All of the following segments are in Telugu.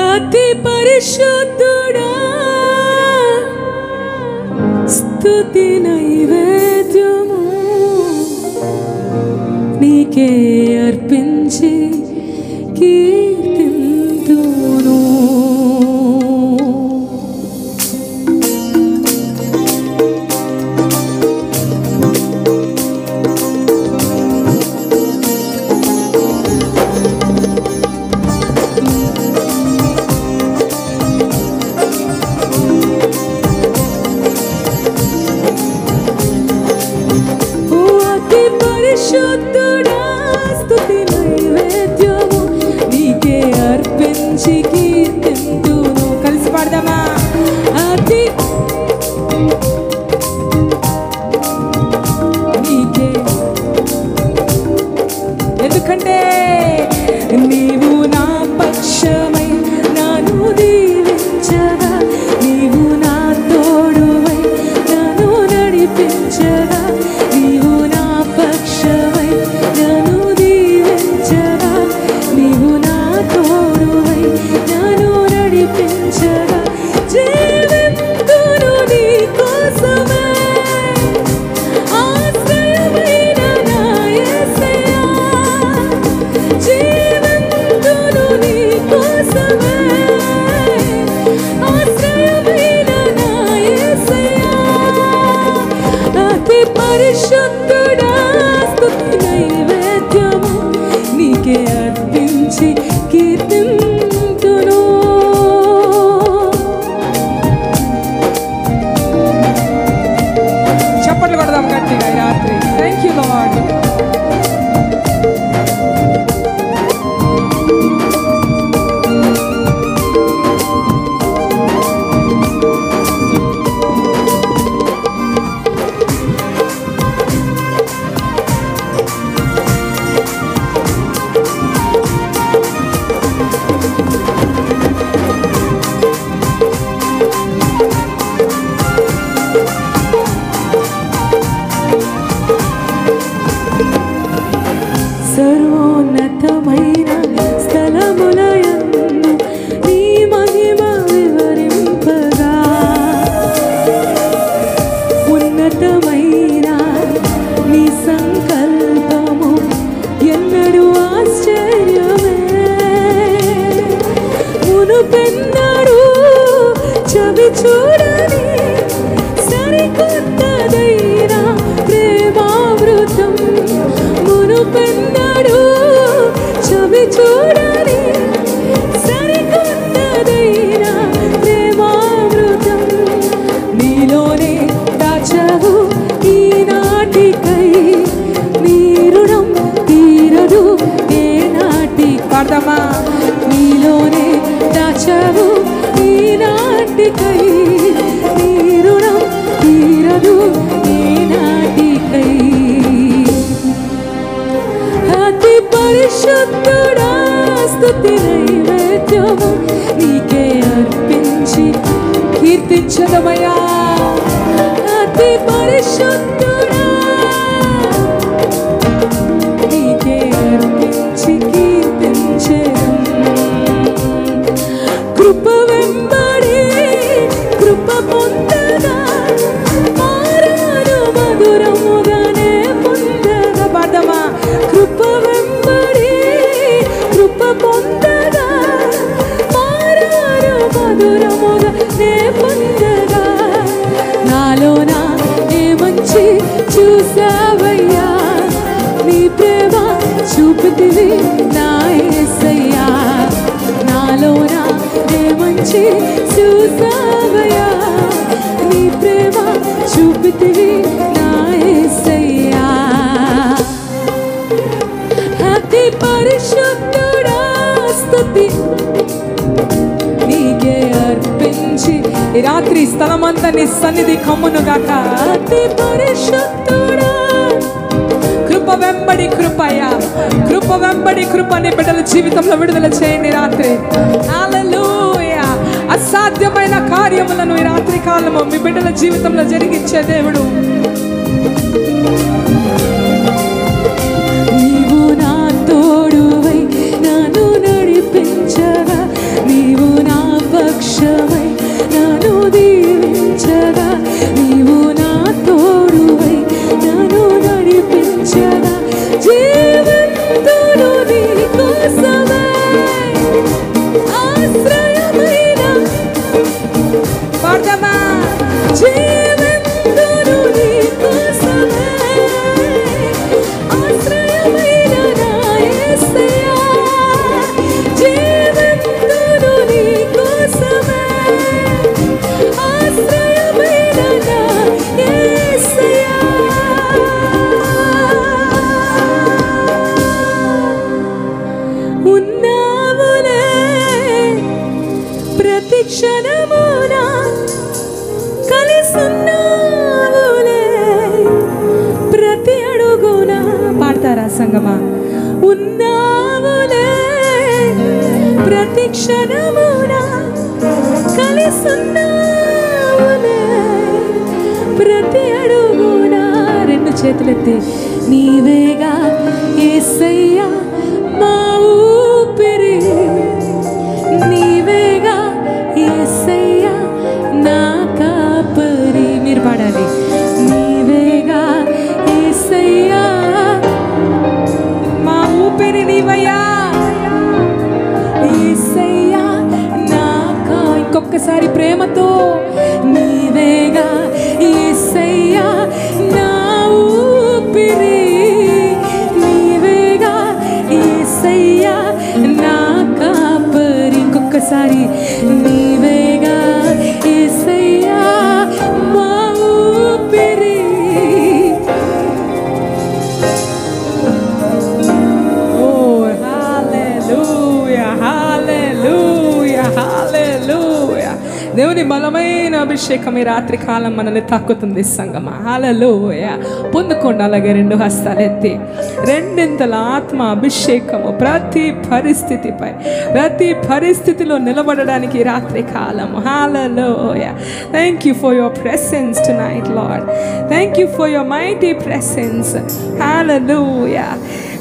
అతి పరిశుద్ధుడా స్తుతి నైవేద్యము నీకే అర్పించి కీర్తింతును. పరిశుద్ధుడా స్తుతి నైవేద్యము నీకే అర్పించి కీర్తింతును. కలిసి పాడదామా? అతి నీకే, ఎందుకంటే నీవు నా పక్షమై నన్ను దీవించగా, నీవు నా తోడువై నన్ను నడిపించగా, నీవు నా పక్షమై నన్ను దీవించగా, నీవు నా తోడువై నన్ను నడిపించగా, జీవింతును నీ కోసమే ఆశ్రయమైన నా యేసయ్యా, జీవింతును నీ కోసమే ఆశ్రయమైన నా యేసయ్యా. అతి పరిశుద్ధుడా స్తుతి నైవేద్యము నీకే అర్పించి కీర్తింతును. చప్పట్లు కొడదాం గట్టిగా ఈ రాత్రి. Thank you lord. సర్వోన్నతమైన స్థలములయందు నీ మహిమ వివరింపగా, ఉన్నతమైన నీ సంకల్పము ఎన్నడూ ఆశ్చర్యమే. మునుపెన్నడూ చవి చూడని సరికొత్తదైన ప్రేమామృతం, మునుపెన్నడూ చవి చూడని సరికొత్తదైన ప్రేమామృతం నీలోనే దాచావు ఈనాటికై, నీ రుణం తీరదు ఏనాటి. పాడదామా? నీలోనే దాచావు ఈనాటికై, నీ రుణం తీరదు ఏనాటికై. అతి పరిశుద్ధుడా స్తుతి నైవేద్యము నీకే అర్పించి కీర్తించదమయ్యా. అతి పరిశుద్ధుడా నీకే అర్పించి కీర్తించెదం. కృప వెంబడి కృప పొందగా, మారాను మధురముగానే పొందగా. పాడదామా? కృప వెంబడి కృప పొందగా, మారాను మధురముగానే పొందగా, నాలోన ఏ మంచి చూసావయ్యా, నీ ప్రేమ చూపితివి నా యేసయ్యా. నాలోన ఏ మంచి చూసావయ్యా, నీ ప్రేమ చూపితివి నా యేసయ్యా. అతి పరిశుద్ధుడా స్తుతి నీకే అర్పించి ఈ రాత్రి స్థలమంతా నీ సన్నిధి కమ్మునుగాక. అతి పరిశుద్ధుడా కృప వెంబడి కృపయ్యా, కృప వెంబడి కృప నీ బిడ్డల జీవితంలో విడుదల చేయండి రాత్రి. హల్లెలూయా. అసాధ్యమైన కార్యములను ఈ రాత్రి కాలము మీ బిడ్డల జీవితంలో జరిగించే దేవుడు. నీవు నా తోడువై నన్ను నడిపించగా, నీవు నా పక్షమై నన్ను దీవించగా, నీవు నా తోడువై నన్ను నడిపించగా, జీవింతును నీ కోసమే ఆశ్రయమైన పాడమా, జీవింతును నీ కోసమే ఆశ్రయమైన నా యేసయ్యా, జీవింతును నీ కోసమే ఆశ్రయమైన నా యేసయ్యా. ఉన్నావులే ప్రతి క్షణమున కలిసున్నావులే ప్రతి అడుగున. పాడతారా సంగమా? ఉన్నావులే ప్రతి క్షణమున కలిసున్నావులే ప్రతి అడుగున. రెండు చేతులెత్తి నీవేగా యేసయ్యా మా ఊపిరి, నీవేగా యేసయ్యా నా కాపరి. మీరు పాడాలి. నీవేగా యేసయ్యా మా ఊపిరి, నీవయ్యా యేసయ్యా నా ఇంకొకసారి ప్రేమతో, నీవేగా యేసయ్యా నా ఊపిరి, నీవేగా యేసయ్యా నా కాపరి. ఇంకొకసారి నీవేగా యేసయ్యా మా ఊపిరి. ఓ హల్లెలూయా, హల్లెలూయా, హల్లెలూయా. దేవుని బలమైన అభిషేకం ఈ రాత్రి కాలం మనల్ని తాకుతుంది సంగమా. హల్లెలూయా. పొందుకోండి అలాగే రెండు హస్తాలు ఎత్తి. రెండింతల ఆత్మ అభిషేకము ప్రతి పరిస్థితిపై, ప్రతి పరిస్థితిలో నిలబడడానికి ఈ రాత్రి కాలము. Hallelujah. Thank you for your presence tonight Lord. Thank you for your mighty presence. Hallelujah.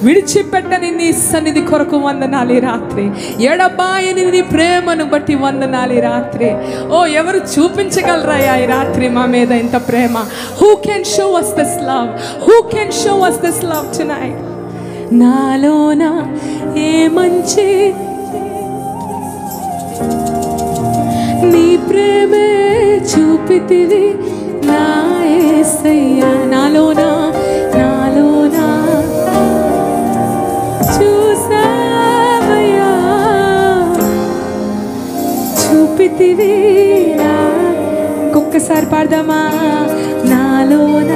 విడిచిపెట్టని నీ సన్నిధి కొరకు వందనాలు ఈ రాత్రి. ఎడబాయని నీ ప్రేమను బట్టి వందనాలు ఈ రాత్రి. ఓ ఎవరు చూపించగలరాయా ఈ రాత్రి మా మీద ఇంత ప్రేమ? Who can show us this love? Who can show us this love tonight? నాలోన ఏ మంచి నీ ప్రేమే చూపితివి నా యేసయ్యా. నాలోన చూసావయ్యా, చూపితివి. ఇంకొకసారి పాడదామా? నాలోన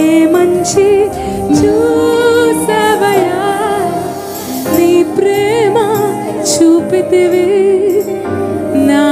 ఏ మంచి చూసావయ్యా, నీ ప్రేమ చూపితివి నా